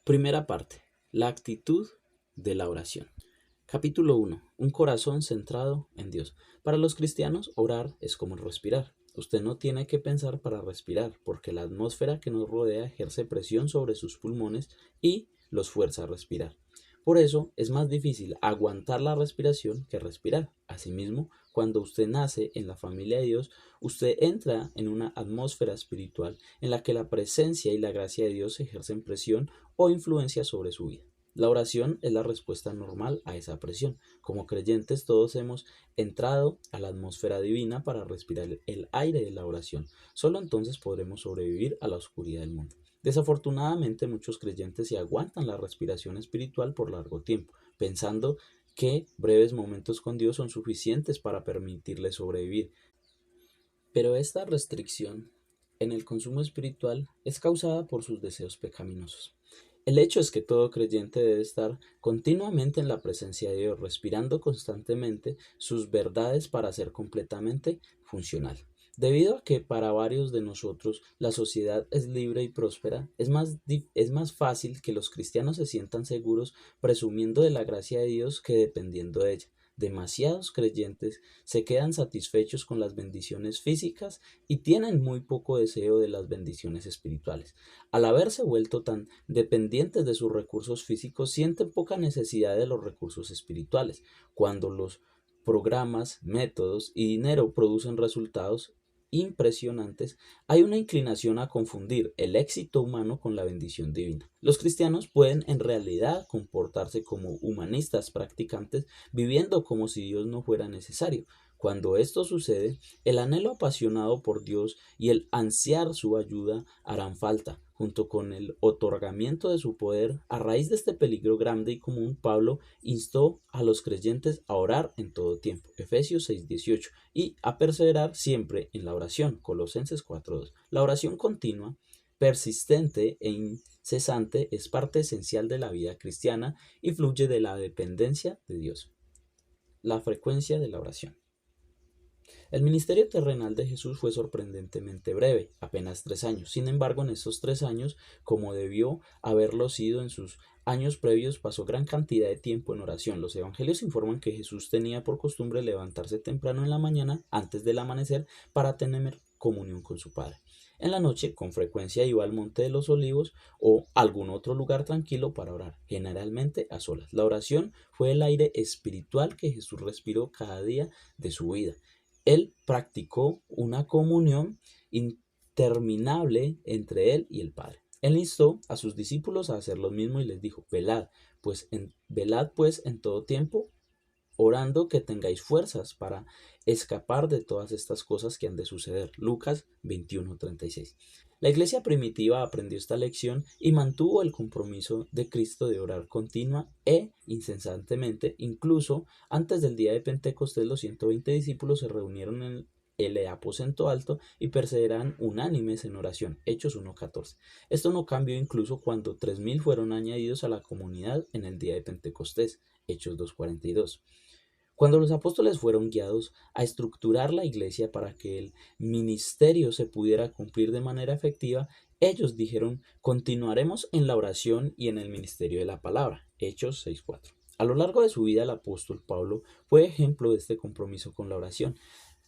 Primera parte. La actitud de la oración. Capítulo 1. Un corazón centrado en Dios. Para los cristianos, orar es como respirar. Usted no tiene que pensar para respirar, porque la atmósfera que nos rodea ejerce presión sobre sus pulmones y los fuerza a respirar. Por eso es más difícil aguantar la respiración que respirar. Asimismo, cuando usted nace en la familia de Dios, usted entra en una atmósfera espiritual en la que la presencia y la gracia de Dios ejercen presión o influencia sobre su vida. La oración es la respuesta normal a esa presión. Como creyentes todos hemos entrado a la atmósfera divina para respirar el aire de la oración. Solo entonces podremos sobrevivir a la oscuridad del mundo. Desafortunadamente muchos creyentes se aguantan la respiración espiritual por largo tiempo, pensando que breves momentos con Dios son suficientes para permitirles sobrevivir. Pero esta restricción en el consumo espiritual es causada por sus deseos pecaminosos. El hecho es que todo creyente debe estar continuamente en la presencia de Dios, respirando constantemente sus verdades para ser completamente funcional. Debido a que para varios de nosotros la sociedad es libre y próspera, es más fácil que los cristianos se sientan seguros presumiendo de la gracia de Dios que dependiendo de ella. Demasiados creyentes se quedan satisfechos con las bendiciones físicas y tienen muy poco deseo de las bendiciones espirituales. Al haberse vuelto tan dependientes de sus recursos físicos, sienten poca necesidad de los recursos espirituales. Cuando los programas, métodos y dinero producen resultados impresionantes, hay una inclinación a confundir el éxito humano con la bendición divina. Los cristianos pueden en realidad comportarse como humanistas practicantes, viviendo como si Dios no fuera necesario. Cuando esto sucede, el anhelo apasionado por Dios y el ansiar su ayuda harán falta, junto con el otorgamiento de su poder. A raíz de este peligro grande y común, Pablo instó a los creyentes a orar en todo tiempo, Efesios 6:18, y a perseverar siempre en la oración, Colosenses 4:2. La oración continua, persistente e incesante es parte esencial de la vida cristiana y fluye de la dependencia de Dios. La frecuencia de la oración. El ministerio terrenal de Jesús fue sorprendentemente breve, apenas 3 años. Sin embargo, en estos 3 años, como debió haberlo sido en sus años previos, pasó gran cantidad de tiempo en oración. Los evangelios informan que Jesús tenía por costumbre levantarse temprano en la mañana, antes del amanecer, para tener comunión con su Padre. En la noche, con frecuencia iba al Monte de los Olivos o algún otro lugar tranquilo para orar, generalmente a solas. La oración fue el aire espiritual que Jesús respiró cada día de su vida. Él practicó una comunión interminable entre él y el Padre. Él instó a sus discípulos a hacer lo mismo y les dijo: velad pues en todo tiempo, orando que tengáis fuerzas para escapar de todas estas cosas que han de suceder. Lucas 21:36. La iglesia primitiva aprendió esta lección y mantuvo el compromiso de Cristo de orar continua e incesantemente. Incluso antes del día de Pentecostés, los 120 discípulos se reunieron en el aposento alto y perseveraron unánimes en oración. Hechos 1:14. Esto no cambió incluso cuando 3000 fueron añadidos a la comunidad en el día de Pentecostés. Hechos 2:42. Cuando los apóstoles fueron guiados a estructurar la iglesia para que el ministerio se pudiera cumplir de manera efectiva, ellos dijeron: continuaremos en la oración y en el ministerio de la palabra. Hechos 6:4. A lo largo de su vida, el apóstol Pablo fue ejemplo de este compromiso con la oración.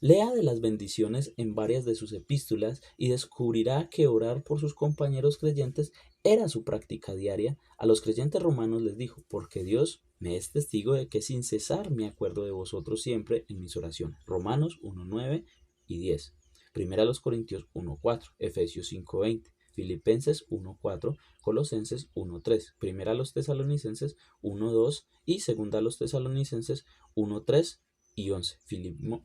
Lea de las bendiciones en varias de sus epístolas y descubrirá que orar por sus compañeros creyentes era su práctica diaria. A los creyentes romanos les dijo: porque Dios me es testigo de que sin cesar me acuerdo de vosotros siempre en mis oraciones. Romanos 1:9 y 10. Primera a los Corintios 1:4, Efesios 5:20, Filipenses 1:4, Colosenses 1:3, Primera a los Tesalonicenses 1:2 y Segunda a los Tesalonicenses 1:3 y 11,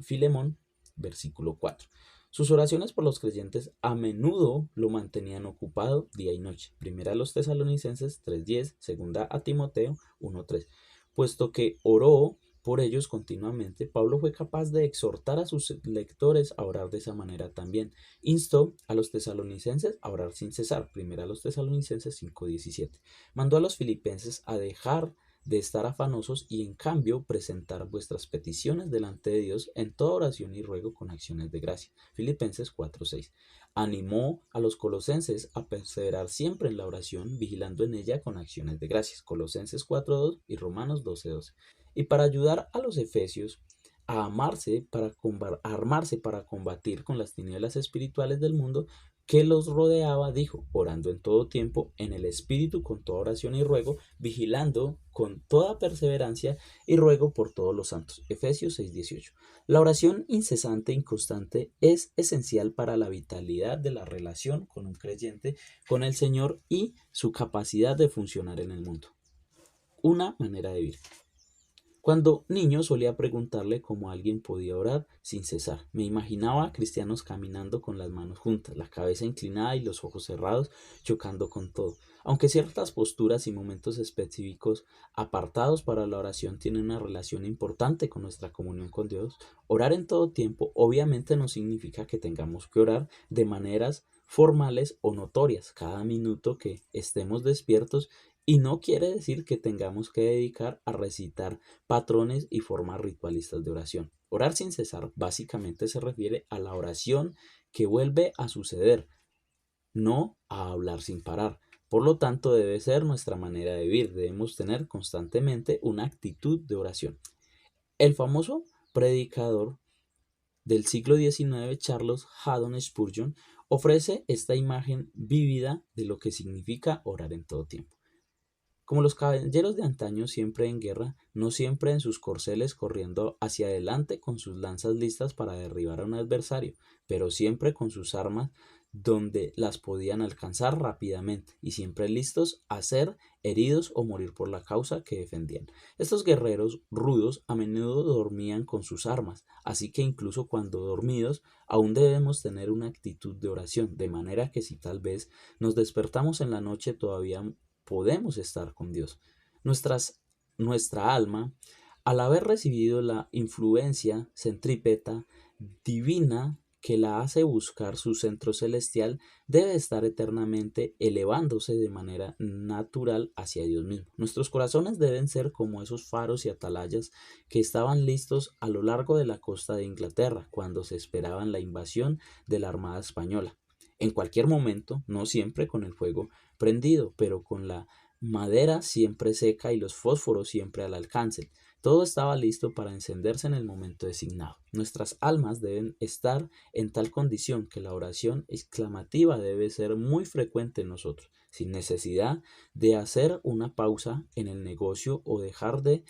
Filemón versículo 4. Sus oraciones por los creyentes a menudo lo mantenían ocupado día y noche. Primera a los Tesalonicenses 3:10, segunda a Timoteo 1:3. Puesto que oró por ellos continuamente, Pablo fue capaz de exhortar a sus lectores a orar de esa manera también. Instó a los tesalonicenses a orar sin cesar. Primera a los Tesalonicenses 5:17. Mandó a los filipenses a dejar de estar afanosos y en cambio presentar vuestras peticiones delante de Dios en toda oración y ruego con acciones de gracia. Filipenses 4:6. Animó a los colosenses a perseverar siempre en la oración, vigilando en ella con acciones de gracias. Colosenses 4:2 y Romanos 12:12. Y para ayudar a los efesios a armarse para combatir con las tinieblas espirituales del mundo que los rodeaba, dijo, orando en todo tiempo, en el Espíritu, con toda oración y ruego, vigilando con toda perseverancia y ruego por todos los santos. Efesios 6:18. La oración incesante e inconstante es esencial para la vitalidad de la relación con un creyente, con el Señor y su capacidad de funcionar en el mundo. Una manera de vivir. Cuando niño solía preguntarle cómo alguien podía orar sin cesar. Me imaginaba a cristianos caminando con las manos juntas, la cabeza inclinada y los ojos cerrados, chocando con todo. Aunque ciertas posturas y momentos específicos apartados para la oración tienen una relación importante con nuestra comunión con Dios, orar en todo tiempo obviamente no significa que tengamos que orar de maneras formales o notorias cada minuto que estemos despiertos, y no quiere decir que tengamos que dedicar a recitar patrones y formas ritualistas de oración. Orar sin cesar básicamente se refiere a la oración que vuelve a suceder, no a hablar sin parar. Por lo tanto, debe ser nuestra manera de vivir. Debemos tener constantemente una actitud de oración. El famoso predicador del siglo XIX, Charles Haddon Spurgeon, ofrece esta imagen vívida de lo que significa orar en todo tiempo. Como los caballeros de antaño, siempre en guerra, no siempre en sus corceles corriendo hacia adelante con sus lanzas listas para derribar a un adversario, pero siempre con sus armas donde las podían alcanzar rápidamente y siempre listos a ser heridos o morir por la causa que defendían. Estos guerreros rudos a menudo dormían con sus armas, así que incluso cuando dormidos aún debemos tener una actitud de oración, de manera que si tal vez nos despertamos en la noche todavía podemos estar con Dios. Nuestra alma, al haber recibido la influencia centrípeta divina que la hace buscar su centro celestial, debe estar eternamente elevándose de manera natural hacia Dios mismo. Nuestros corazones deben ser como esos faros y atalayas que estaban listos a lo largo de la costa de Inglaterra cuando se esperaban la invasión de la Armada Española. En cualquier momento, no siempre con el fuego prendido, pero con la madera siempre seca y los fósforos siempre al alcance. Todo estaba listo para encenderse en el momento designado. Nuestras almas deben estar en tal condición que la oración exclamativa debe ser muy frecuente en nosotros, sin necesidad de hacer una pausa en el negocio o dejar de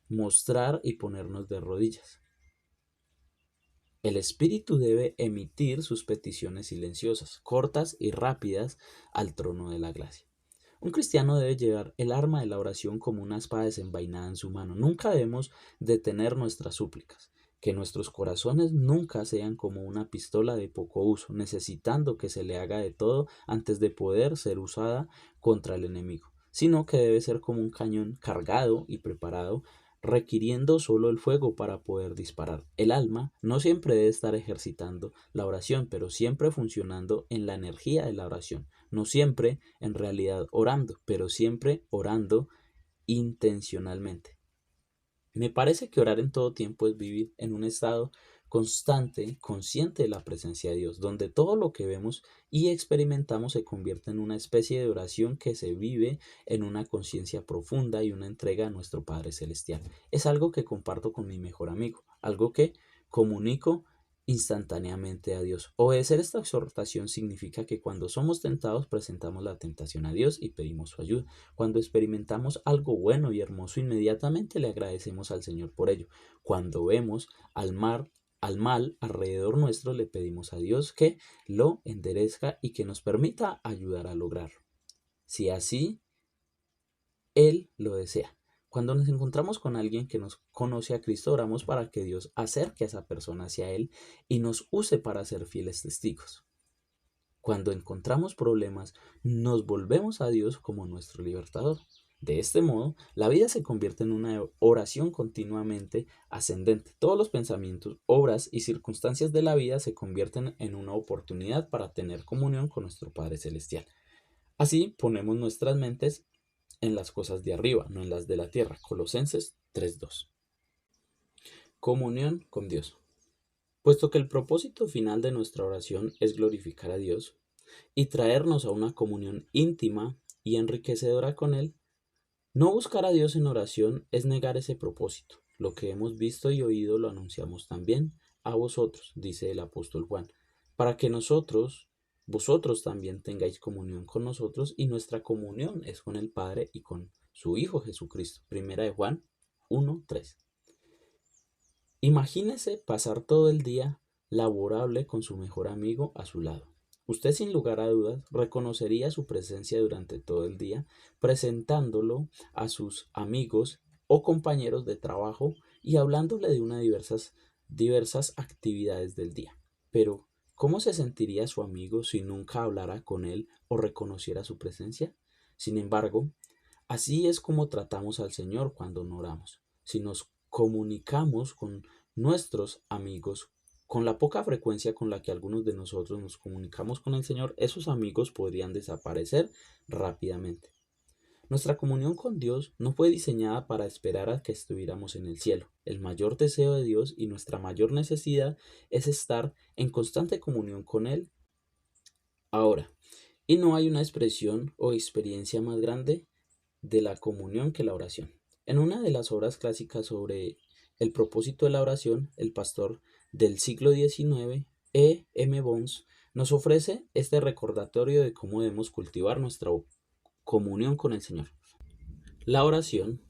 mostrar y ponernos de rodillas. El espíritu debe emitir sus peticiones silenciosas, cortas y rápidas al trono de la gracia. Un cristiano debe llevar el arma de la oración como una espada desenvainada en su mano. Nunca debemos detener nuestras súplicas. Que nuestros corazones nunca sean como una pistola de poco uso, necesitando que se le haga de todo antes de poder ser usada contra el enemigo, sino que debe ser como un cañón cargado y preparado, requiriendo solo el fuego para poder disparar. El alma no siempre debe estar ejercitando la oración, pero siempre funcionando en la energía de la oración. No siempre en realidad orando, pero siempre orando intencionalmente. Me parece que orar en todo tiempo es vivir en un estado constante, consciente de la presencia de Dios, donde todo lo que vemos y experimentamos se convierte en una especie de oración que se vive en una conciencia profunda y una entrega a nuestro Padre Celestial. Es algo que comparto con mi mejor amigo, algo que comunico instantáneamente a Dios. Obedecer esta exhortación significa que cuando somos tentados presentamos la tentación a Dios y pedimos su ayuda. Cuando experimentamos algo bueno y hermoso, inmediatamente le agradecemos al Señor por ello. Cuando vemos al mal alrededor nuestro, le pedimos a Dios que lo enderezca y que nos permita ayudar a lograrlo, si así Él lo desea. Cuando nos encontramos con alguien que nos conoce a Cristo, oramos para que Dios acerque a esa persona hacia Él y nos use para ser fieles testigos. Cuando encontramos problemas, nos volvemos a Dios como nuestro libertador. De este modo, la vida se convierte en una oración continuamente ascendente. Todos los pensamientos, obras y circunstancias de la vida se convierten en una oportunidad para tener comunión con nuestro Padre Celestial. Así ponemos nuestras mentes en las cosas de arriba, no en las de la tierra. Colosenses 3:2. Comunión con Dios. Puesto que el propósito final de nuestra oración es glorificar a Dios y traernos a una comunión íntima y enriquecedora con Él, no buscar a Dios en oración es negar ese propósito. Lo que hemos visto y oído lo anunciamos también a vosotros, dice el apóstol Juan, para que vosotros también tengáis comunión con nosotros, y nuestra comunión es con el Padre y con su Hijo Jesucristo. Primera de Juan 1:3. Imagínese pasar todo el día laborable con su mejor amigo a su lado. Usted sin lugar a dudas reconocería su presencia durante todo el día, presentándolo a sus amigos o compañeros de trabajo y hablándole de una diversas actividades del día. Pero, ¿cómo se sentiría su amigo si nunca hablara con él o reconociera su presencia? Sin embargo, así es como tratamos al Señor cuando no oramos. Si nos comunicamos con nuestros amigos con la poca frecuencia con la que algunos de nosotros nos comunicamos con el Señor, esos amigos podrían desaparecer rápidamente. Nuestra comunión con Dios no fue diseñada para esperar a que estuviéramos en el cielo. El mayor deseo de Dios y nuestra mayor necesidad es estar en constante comunión con Él ahora. Y no hay una expresión o experiencia más grande de la comunión que la oración. En una de las obras clásicas sobre el propósito de la oración, el pastor del siglo XIX, E. M. Bones, nos ofrece este recordatorio de cómo debemos cultivar nuestra comunión con el Señor. La oración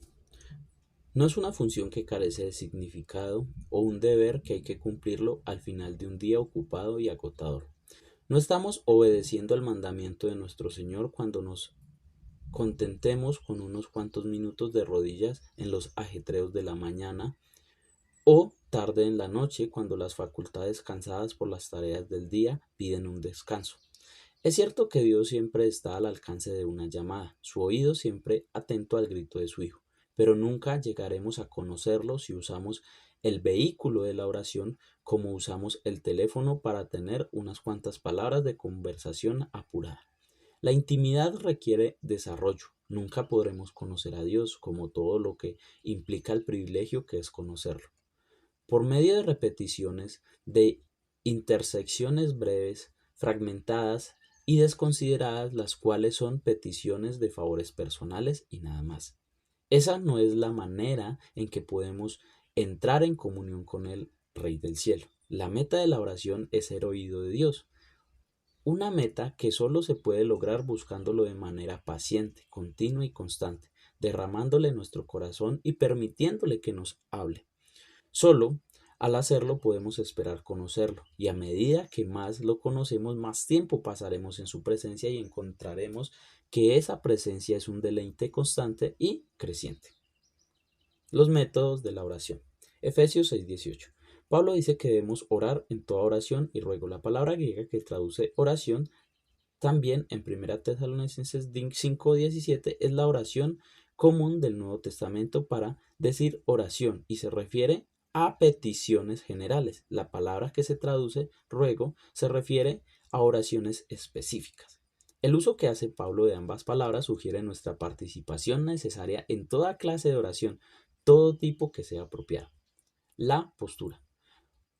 no es una función que carece de significado o un deber que hay que cumplirlo al final de un día ocupado y agotador. No estamos obedeciendo al mandamiento de nuestro Señor cuando nos contentemos con unos cuantos minutos de rodillas en los ajetreos de la mañana o tarde en la noche cuando las facultades cansadas por las tareas del día piden un descanso. Es cierto que Dios siempre está al alcance de una llamada, su oído siempre atento al grito de su Hijo, pero nunca llegaremos a conocerlo si usamos el vehículo de la oración como usamos el teléfono para tener unas cuantas palabras de conversación apurada. La intimidad requiere desarrollo. Nunca podremos conocer a Dios como todo lo que implica el privilegio que es conocerlo. Por medio de repeticiones, de intersecciones breves, fragmentadas y desconsideradas, las cuales son peticiones de favores personales y nada más. Esa no es la manera en que podemos entrar en comunión con el Rey del Cielo. La meta de la oración es ser oído de Dios. Una meta que solo se puede lograr buscándolo de manera paciente, continua y constante, derramándole nuestro corazón y permitiéndole que nos hable. Solo al hacerlo podemos esperar conocerlo, y a medida que más lo conocemos, más tiempo pasaremos en su presencia y encontraremos que esa presencia es un deleite constante y creciente. Los métodos de la oración. Efesios 6:18. Pablo dice que debemos orar en toda oración y ruego. La palabra griega que traduce oración también en 1 Tesalonicenses 5:17 es la oración común del Nuevo Testamento para decir oración y se refiere a peticiones generales. La palabra que se traduce ruego se refiere a oraciones específicas. El uso que hace Pablo de ambas palabras sugiere nuestra participación necesaria en toda clase de oración, todo tipo que sea apropiado. La postura.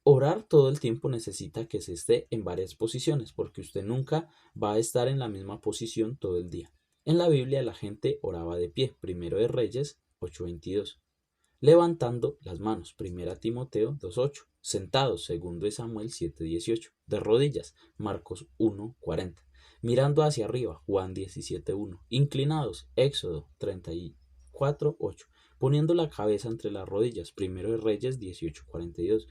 Orar todo el tiempo necesita que se esté en varias posiciones, porque usted nunca va a estar en la misma posición todo el día. En la Biblia la gente oraba de pie, Primero de Reyes 8:22, levantando las manos, 1 Timoteo 2:8, sentados, 2 de Samuel 7:18, de rodillas, Marcos 1:40, mirando hacia arriba, Juan 17:1, inclinados, Éxodo 34:8, poniendo la cabeza entre las rodillas, Primero de Reyes 18:42,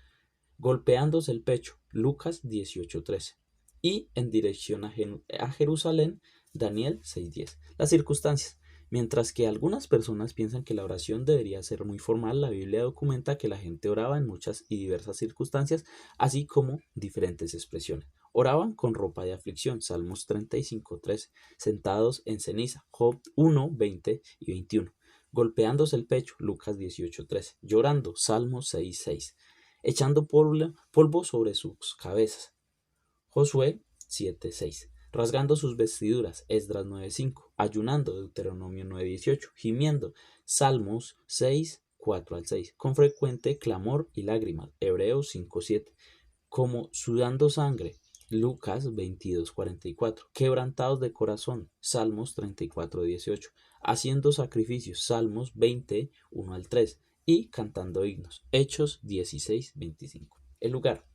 golpeándose el pecho, Lucas 18:13, y en dirección a Jerusalén, Daniel 6:10. Las circunstancias. Mientras que algunas personas piensan que la oración debería ser muy formal, la Biblia documenta que la gente oraba en muchas y diversas circunstancias, así como diferentes expresiones. Oraban con ropa de aflicción, Salmos 35:13, sentados en ceniza, Job 1:20 y 21, golpeándose el pecho, Lucas 18:13, llorando, Salmos 6:6, echando polvo sobre sus cabezas, Josué 7:6. rasgando sus vestiduras, Esdras 9:5, ayunando, Deuteronomio 9:18, gimiendo, Salmos 6:4 al 6, con frecuente clamor y lágrimas, Hebreos 5:7, como sudando sangre, Lucas 22:44, quebrantados de corazón, Salmos 34:18, haciendo sacrificios, Salmos 20:1 al 3, y cantando himnos, Hechos 16:25. El lugar.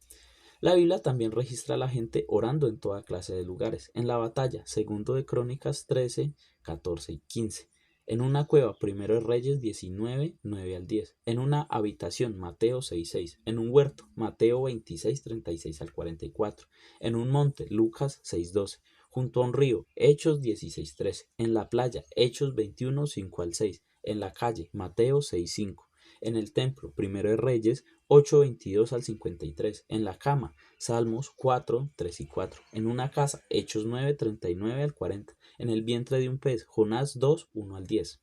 La Biblia también registra a la gente orando en toda clase de lugares. En la batalla, segundo de Crónicas 13, 14 y 15. En una cueva, primero de Reyes 19, 9 al 10. En una habitación, Mateo 6, 6. En un huerto, Mateo 26, 36 al 44. En un monte, Lucas 6, 12. Junto a un río, Hechos 16, 13. En la playa, Hechos 21, 5 al 6. En la calle, Mateo 6, 5. En el templo, primero de Reyes 8, 22 al 53. En la cama, Salmos 4, 3 y 4. En una casa, Hechos 9, 39 al 40. En el vientre de un pez, Jonás 2, 1 al 10.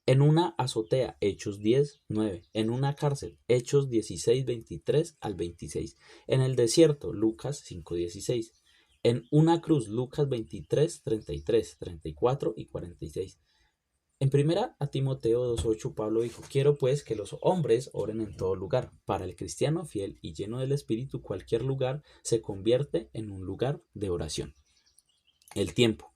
En una azotea, Hechos 10, 9. En una cárcel, Hechos 16, 23 al 26. En el desierto, Lucas 5, 16. En una cruz, Lucas 23, 33, 34 y 46. En primera a Timoteo 2:8, Pablo dijo: quiero pues que los hombres oren en todo lugar. Para el cristiano fiel y lleno del Espíritu, cualquier lugar se convierte en un lugar de oración. El tiempo.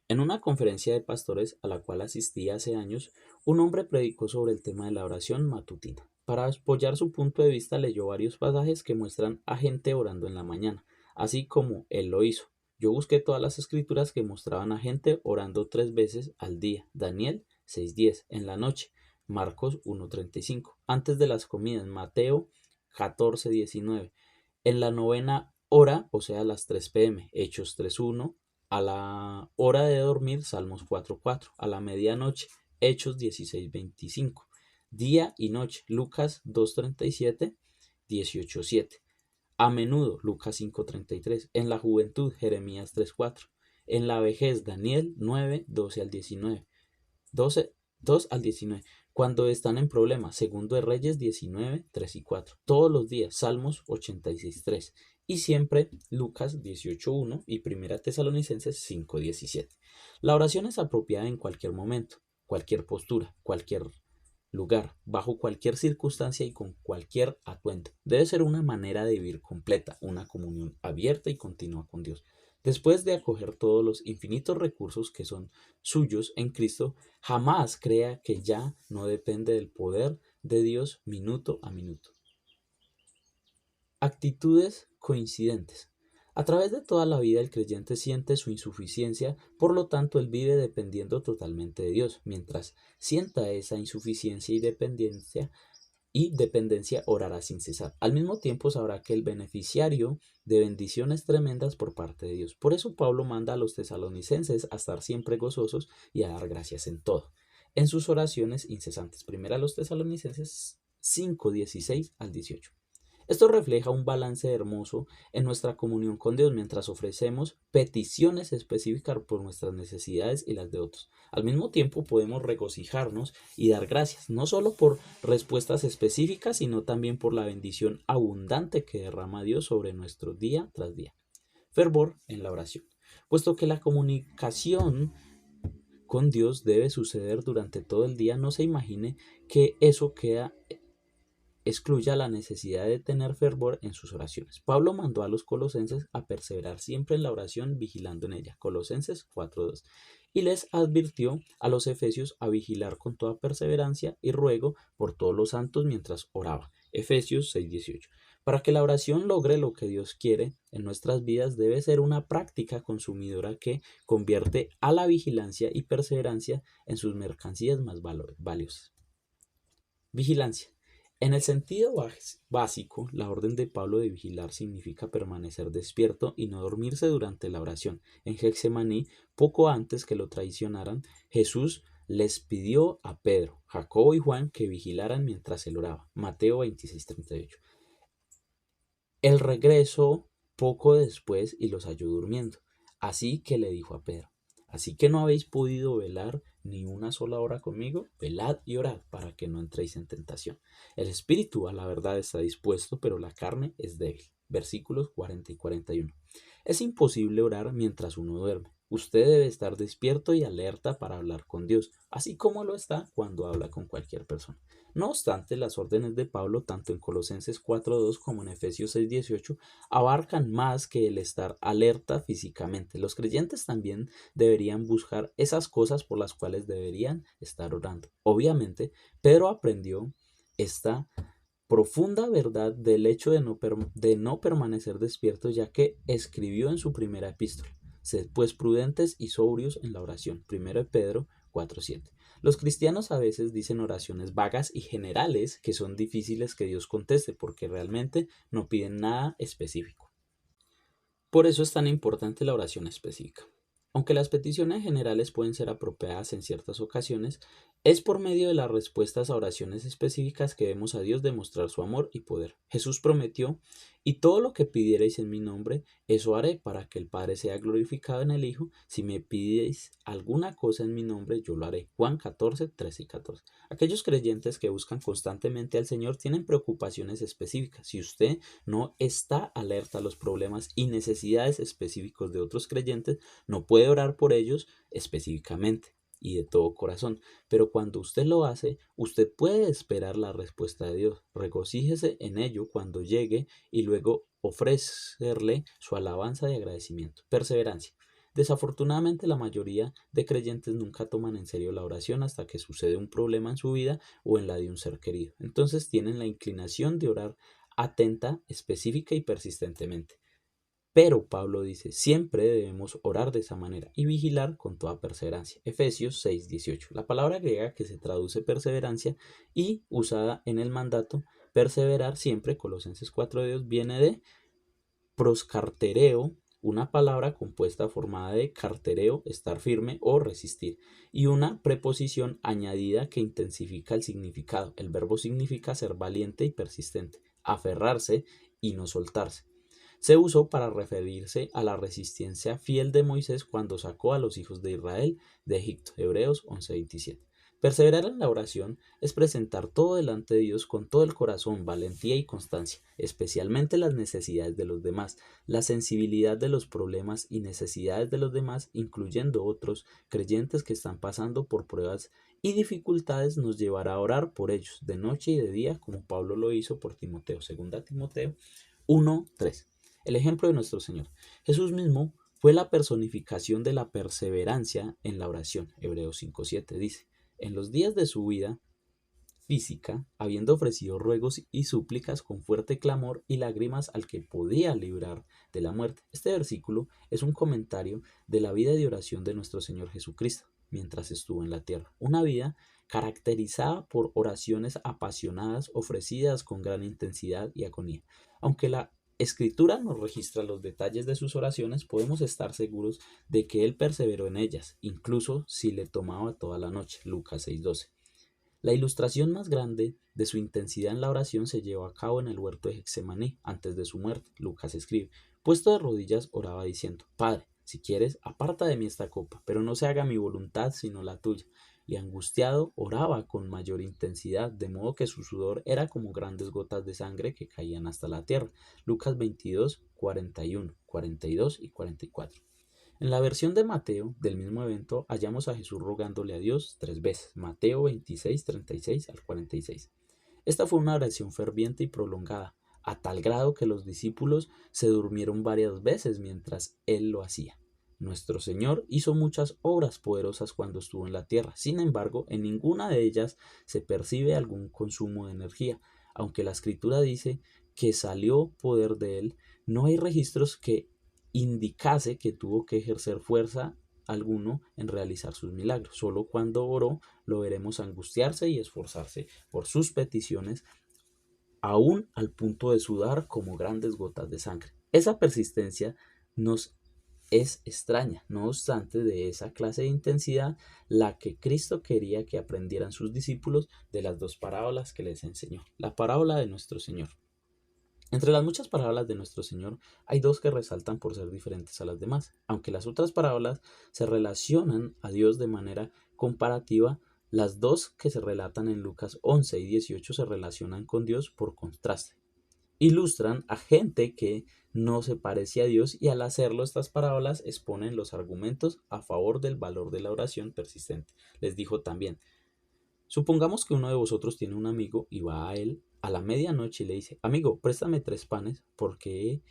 En una conferencia de pastores a la cual asistí hace años, un hombre predicó sobre el tema de la oración matutina. Para apoyar su punto de vista, leyó varios pasajes que muestran a gente orando en la mañana, así como él lo hizo. Yo busqué todas las escrituras que mostraban a gente orando 3 veces al día. Daniel 6:10, en la noche, Marcos 1:35, antes de las comidas, Mateo 14:19, en la novena hora, o sea, a las 3 p.m., Hechos 3:1, a la hora de dormir, Salmos 4:4, a la medianoche, Hechos 16:25, día y noche, Lucas 2:37, 18:7. A menudo, Lucas 5:33. En la juventud, Jeremías 3:4. En la vejez, Daniel 9, 12 al 19. 12, 2 al 19. Cuando están en problemas, segundo de Reyes 19, 3 y 4. Todos los días, Salmos 86, 3. Y siempre Lucas 18:1 y Primera Tesalonicenses 5:17. La oración es apropiada en cualquier momento, cualquier postura, cualquier lugar, bajo cualquier circunstancia y con cualquier atuendo. Debe ser una manera de vivir completa, una comunión abierta y continua con Dios. Después de acoger todos los infinitos recursos que son suyos en Cristo, jamás crea que ya no depende del poder de Dios minuto a minuto. Actitudes coincidentes. A través de toda la vida el creyente siente su insuficiencia, por lo tanto él vive dependiendo totalmente de Dios. Mientras sienta esa insuficiencia y dependencia, orará sin cesar. Al mismo tiempo sabrá que el beneficiario de bendiciones tremendas por parte de Dios. Por eso Pablo manda a los tesalonicenses a estar siempre gozosos y a dar gracias en todo, en sus oraciones incesantes. Primera a los tesalonicenses 5, 16 al 18. Esto refleja un balance hermoso en nuestra comunión con Dios mientras ofrecemos peticiones específicas por nuestras necesidades y las de otros. Al mismo tiempo podemos regocijarnos y dar gracias, no solo por respuestas específicas, sino también por la bendición abundante que derrama Dios sobre nuestro día tras día. Fervor en la oración. Puesto que la comunicación con Dios debe suceder durante todo el día, no se imagine que eso excluya la necesidad de tener fervor en sus oraciones. Pablo mandó a los colosenses a perseverar siempre en la oración, vigilando en ella. Colosenses 4:2. Y les advirtió a los efesios a vigilar con toda perseverancia y ruego por todos los santos mientras oraba. Efesios 6:18. Para que la oración logre lo que Dios quiere en nuestras vidas, debe ser una práctica consumidora que convierte a la vigilancia y perseverancia en sus mercancías más valiosas. Vigilancia. En el sentido básico, la orden de Pablo de vigilar significa permanecer despierto y no dormirse durante la oración. En Getsemaní, poco antes que lo traicionaran, Jesús les pidió a Pedro, Jacobo y Juan que vigilaran mientras él oraba. Mateo 26:38. Él regresó poco después y los halló durmiendo. Así que le dijo a Pedro: ¿así que no habéis podido velar ni una sola hora conmigo? Velad y orad para que no entréis en tentación. El espíritu a la verdad está dispuesto, pero la carne es débil. versículos 40 y 41. Es imposible orar mientras uno duerme. Usted debe estar despierto y alerta para hablar con Dios, así como lo está cuando habla con cualquier persona. No obstante, las órdenes de Pablo, tanto en Colosenses 4:2 como en Efesios 6:18, abarcan más que el estar alerta físicamente. Los creyentes también deberían buscar esas cosas por las cuales deberían estar orando. Obviamente, Pedro aprendió esta profunda verdad del hecho de no permanecer despierto, ya que escribió en su primera epístola: sed pues prudentes y sobrios en la oración. 1 Pedro 4:7. Los cristianos a veces dicen oraciones vagas y generales que son difíciles que Dios conteste porque realmente no piden nada específico. Por eso es tan importante la oración específica. Aunque las peticiones generales pueden ser apropiadas en ciertas ocasiones, es por medio de las respuestas a oraciones específicas que vemos a Dios demostrar su amor y poder. Jesús prometió: y todo lo que pidierais en mi nombre, eso haré, para que el Padre sea glorificado en el Hijo. Si me pidierais alguna cosa en mi nombre, yo lo haré. Juan 14:13 y 14. Aquellos creyentes que buscan constantemente al Señor tienen preocupaciones específicas. Si usted no está alerta a los problemas y necesidades específicos de otros creyentes, no puede orar por ellos específicamente y de todo corazón. Pero cuando usted lo hace, usted puede esperar la respuesta de Dios. Regocíjese en ello cuando llegue y luego ofrecerle su alabanza y agradecimiento. Perseverancia. Desafortunadamente, la mayoría de creyentes nunca toman en serio la oración hasta que sucede un problema en su vida o en la de un ser querido. Entonces tienen la inclinación de orar atenta, específica y persistentemente. Pero Pablo dice: siempre debemos orar de esa manera y vigilar con toda perseverancia. Efesios 6:18. La palabra griega que se traduce perseverancia y usada en el mandato perseverar siempre, Colosenses 4:2, viene de proscartereo, una palabra compuesta formada de cartereo, estar firme o resistir, y una preposición añadida que intensifica el significado. El verbo significa ser valiente y persistente, aferrarse y no soltarse. Se usó para referirse a la resistencia fiel de Moisés cuando sacó a los hijos de Israel de Egipto. Hebreos 11:27. Perseverar en la oración es presentar todo delante de Dios con todo el corazón, valentía y constancia, especialmente las necesidades de los demás, la sensibilidad de los problemas y necesidades de los demás, incluyendo otros creyentes que están pasando por pruebas y dificultades, nos llevará a orar por ellos de noche y de día, como Pablo lo hizo por Timoteo. 2 Timoteo 1:3. El ejemplo de nuestro Señor. Jesús mismo fue la personificación de la perseverancia en la oración. Hebreos 5:7 dice: en los días de su vida física, habiendo ofrecido ruegos y súplicas con fuerte clamor y lágrimas al que podía librar de la muerte. Este versículo es un comentario de la vida de oración de nuestro Señor Jesucristo mientras estuvo en la tierra. Una vida caracterizada por oraciones apasionadas ofrecidas con gran intensidad y agonía. Aunque la Escritura nos registra los detalles de sus oraciones, podemos estar seguros de que él perseveró en ellas, incluso si le tomaba toda la noche. Lucas 6:12. La ilustración más grande de su intensidad en la oración se llevó a cabo en el huerto de Getsemaní antes de su muerte. Lucas escribe: puesto de rodillas oraba diciendo: Padre, si quieres, aparta de mí esta copa, pero no se haga mi voluntad sino la tuya. Y angustiado oraba con mayor intensidad, de modo que su sudor era como grandes gotas de sangre que caían hasta la tierra. Lucas 22, 41, 42 y 44. En la versión de Mateo del mismo evento hallamos a Jesús rogándole a Dios 3 veces. Mateo 26, 36 al 46. Esta fue una oración ferviente y prolongada, a tal grado que los discípulos se durmieron varias veces mientras él lo hacía. Nuestro Señor hizo muchas obras poderosas cuando estuvo en la tierra. Sin embargo, en ninguna de ellas se percibe algún consumo de energía. Aunque la Escritura dice que salió poder de él, no hay registros que indicase que tuvo que ejercer fuerza alguno en realizar sus milagros. Solo cuando oró lo veremos angustiarse y esforzarse por sus peticiones, aún al punto de sudar como grandes gotas de sangre. Esa persistencia nos es extraña, no obstante, de esa clase de intensidad la que Cristo quería que aprendieran sus discípulos de las dos parábolas que les enseñó. La parábola de nuestro Señor. Entre las muchas parábolas de nuestro Señor hay dos que resaltan por ser diferentes a las demás. Aunque las otras parábolas se relacionan a Dios de manera comparativa, las dos que se relatan en Lucas 11 y 18 se relacionan con Dios por contraste. ilustran a gente que no se parece a Dios y al hacerlo estas parábolas exponen los argumentos a favor del valor de la oración persistente. Les dijo también, supongamos que uno de vosotros tiene un amigo y va a él a la medianoche y le dice, amigo, préstame 3 panes porque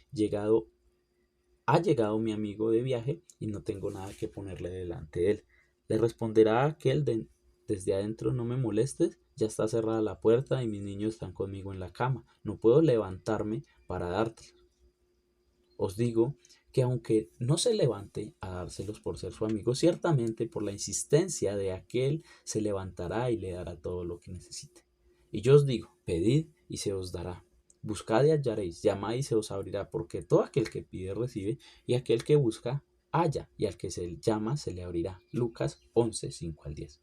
ha llegado mi amigo de viaje y no tengo nada que ponerle delante de él. Le responderá aquel desde adentro, no me molestes, ya está cerrada la puerta y mis niños están conmigo en la cama, no puedo levantarme para dártelos. Os digo que aunque no se levante a dárselos por ser su amigo, ciertamente por la insistencia de aquel se levantará y le dará todo lo que necesite. Y yo os digo, pedid y se os dará. Buscad y hallaréis, llamad y se os abrirá, porque todo aquel que pide recibe, y aquel que busca halla, y al que se llama se le abrirá. Lucas 11, 5 al 10.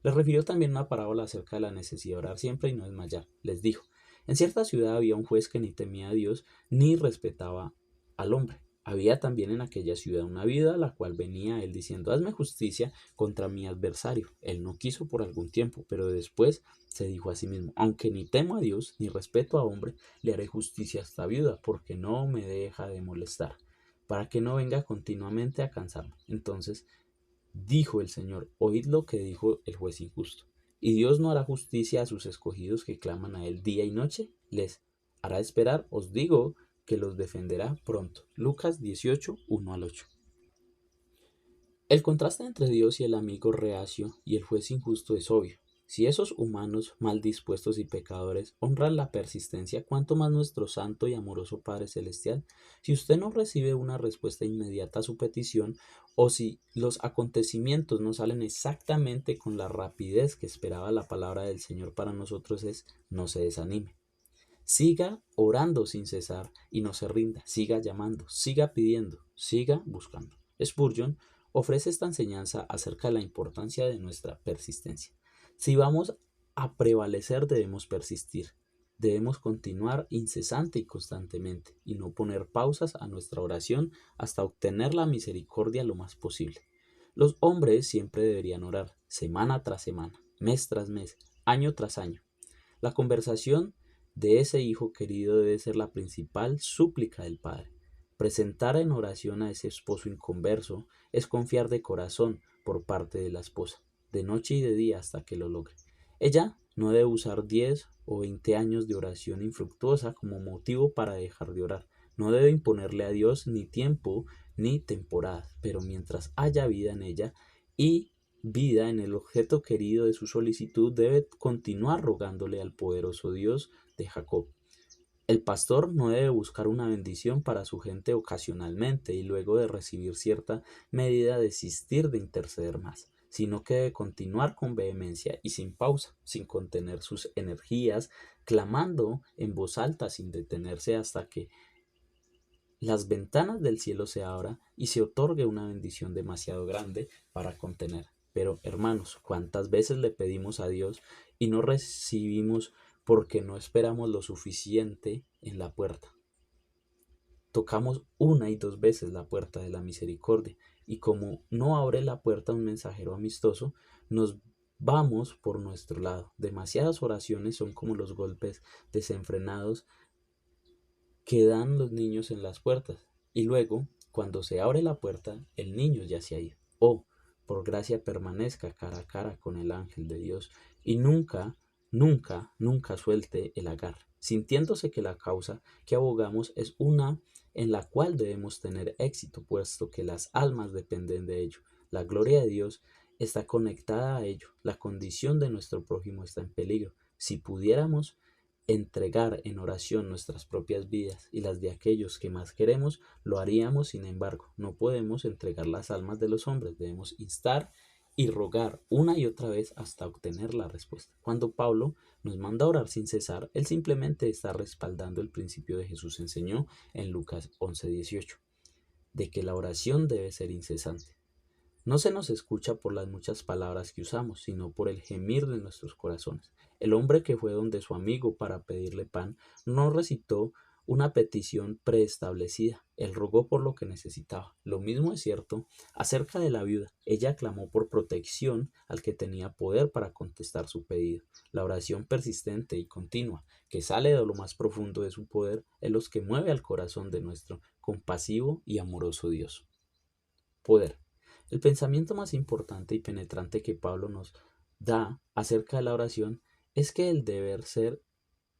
Les refirió también una parábola acerca de la necesidad de orar siempre y no desmayar. Les dijo, en cierta ciudad había un juez que ni temía a Dios ni respetaba al hombre. Había también en aquella ciudad una viuda, la cual venía a él diciendo, hazme justicia contra mi adversario. Él no quiso por algún tiempo, pero después se dijo a sí mismo, aunque ni temo a Dios ni respeto a hombre, le haré justicia a esta viuda, porque no me deja de molestar, para que no venga continuamente a cansarme. Entonces dijo el Señor, oíd lo que dijo el juez injusto. ¿Y Dios no hará justicia a sus escogidos que claman a él día y noche? Les hará esperar, os digo que los defenderá pronto. Lucas 18, 1 al 8. El contraste entre Dios y el amigo reacio y el juez injusto es obvio. Si esos humanos mal dispuestos y pecadores honran la persistencia, ¿cuánto más nuestro santo y amoroso Padre Celestial? Si usted no recibe una respuesta inmediata a su petición, o si los acontecimientos no salen exactamente con la rapidez que esperaba la palabra del Señor para nosotros, no se desanime. Siga orando sin cesar y no se rinda. Siga llamando, siga pidiendo, siga buscando. Spurgeon ofrece esta enseñanza acerca de la importancia de nuestra persistencia. Si vamos a prevalecer, debemos persistir. Debemos continuar incesante y constantemente y no poner pausas a nuestra oración hasta obtener la misericordia lo más posible. Los hombres siempre deberían orar, semana tras semana, mes tras mes, año tras año. La conversación de ese hijo querido debe ser la principal súplica del padre. Presentar en oración a ese esposo inconverso es confiar de corazón por parte de la esposa, de noche y de día hasta que lo logre. Ella no debe usar 10 o 20 años de oración infructuosa como motivo para dejar de orar. No debe imponerle a Dios ni tiempo ni temporada, pero mientras haya vida en ella y vida en el objeto querido de su solicitud, debe continuar rogándole al poderoso Dios de Jacob. El pastor no debe buscar una bendición para su gente ocasionalmente y luego de recibir cierta medida desistir de interceder más, sino que debe continuar con vehemencia y sin pausa, sin contener sus energías, clamando en voz alta sin detenerse hasta que las ventanas del cielo se abran y se otorgue una bendición demasiado grande para contener. Pero, hermanos, ¿cuántas veces le pedimos a Dios y no recibimos porque no esperamos lo suficiente en la puerta? Tocamos una y dos veces la puerta de la misericordia y como no abre la puerta un mensajero amistoso, nos vamos por nuestro lado. Demasiadas oraciones son como los golpes desenfrenados que dan los niños en las puertas, y luego, cuando se abre la puerta, el niño ya se ha ido. Oh, por gracia permanezca cara a cara con el ángel de Dios, y nunca, nunca, nunca suelte el agarre, sintiéndose que la causa que abogamos es una en la cual debemos tener éxito, puesto que las almas dependen de ello. La gloria de Dios está conectada a ello. La condición de nuestro prójimo está en peligro. Si pudiéramos entregar en oración nuestras propias vidas y las de aquellos que más queremos, lo haríamos. Sin embargo, no podemos entregar las almas de los hombres, debemos instar y rogar una y otra vez hasta obtener la respuesta. Cuando Pablo nos manda a orar sin cesar, él simplemente está respaldando el principio de Jesús enseñó en Lucas 11:18, de que la oración debe ser incesante. No se nos escucha por las muchas palabras que usamos, sino por el gemir de nuestros corazones. El hombre que fue donde su amigo para pedirle pan no recitó una petición preestablecida. Él rogó por lo que necesitaba. Lo mismo es cierto acerca de la viuda. Ella clamó por protección al que tenía poder para contestar su pedido. La oración persistente y continua, que sale de lo más profundo de su poder, es lo que mueve al corazón de nuestro compasivo y amoroso Dios. Poder. El pensamiento más importante y penetrante que Pablo nos da acerca de la oración es que el deber ser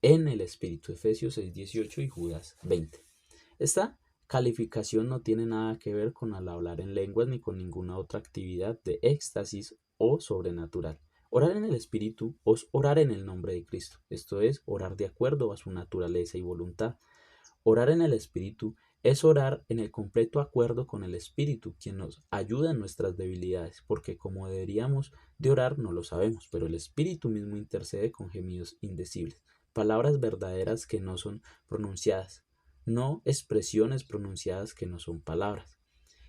en el Espíritu, Efesios 6:18 y Judas 20. Esta calificación no tiene nada que ver con al hablar en lenguas ni con ninguna otra actividad de éxtasis o sobrenatural. Orar en el Espíritu es orar en el nombre de Cristo, esto es, orar de acuerdo a su naturaleza y voluntad. Orar en el Espíritu es orar en el completo acuerdo con el Espíritu, quien nos ayuda en nuestras debilidades, porque como deberíamos de orar no lo sabemos, pero el Espíritu mismo intercede con gemidos indecibles, palabras verdaderas que no son pronunciadas, no expresiones pronunciadas que no son palabras.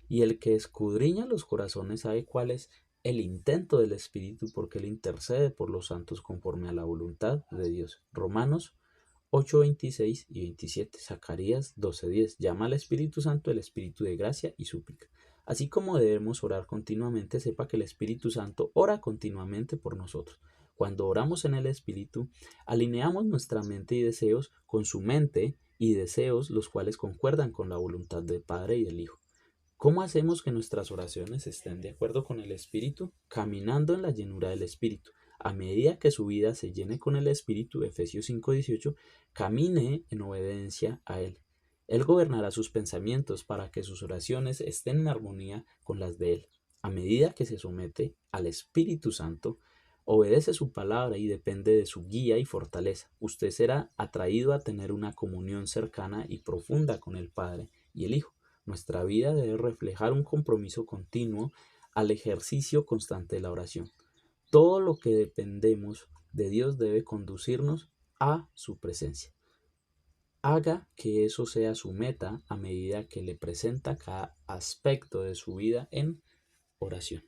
Y el que escudriña los corazones sabe cuál es el intento del Espíritu, porque él intercede por los santos conforme a la voluntad de Dios. Romanos 8:26 y 27, Zacarías 12:10, llama al Espíritu Santo el Espíritu de gracia y súplica. Así como debemos orar continuamente, sepa que el Espíritu Santo ora continuamente por nosotros. Cuando oramos en el Espíritu, alineamos nuestra mente y deseos con su mente y deseos, los cuales concuerdan con la voluntad del Padre y del Hijo. ¿Cómo hacemos que nuestras oraciones estén de acuerdo con el Espíritu? Caminando en la llenura del Espíritu. A medida que su vida se llene con el Espíritu, Efesios 5:18, camine en obediencia a Él. Él gobernará sus pensamientos para que sus oraciones estén en armonía con las de Él. A medida que se somete al Espíritu Santo, obedece su palabra y depende de su guía y fortaleza. Usted será atraído a tener una comunión cercana y profunda con el Padre y el Hijo. Nuestra vida debe reflejar un compromiso continuo al ejercicio constante de la oración. Todo lo que dependemos de Dios debe conducirnos a su presencia. Haga que eso sea su meta a medida que le presenta cada aspecto de su vida en oración.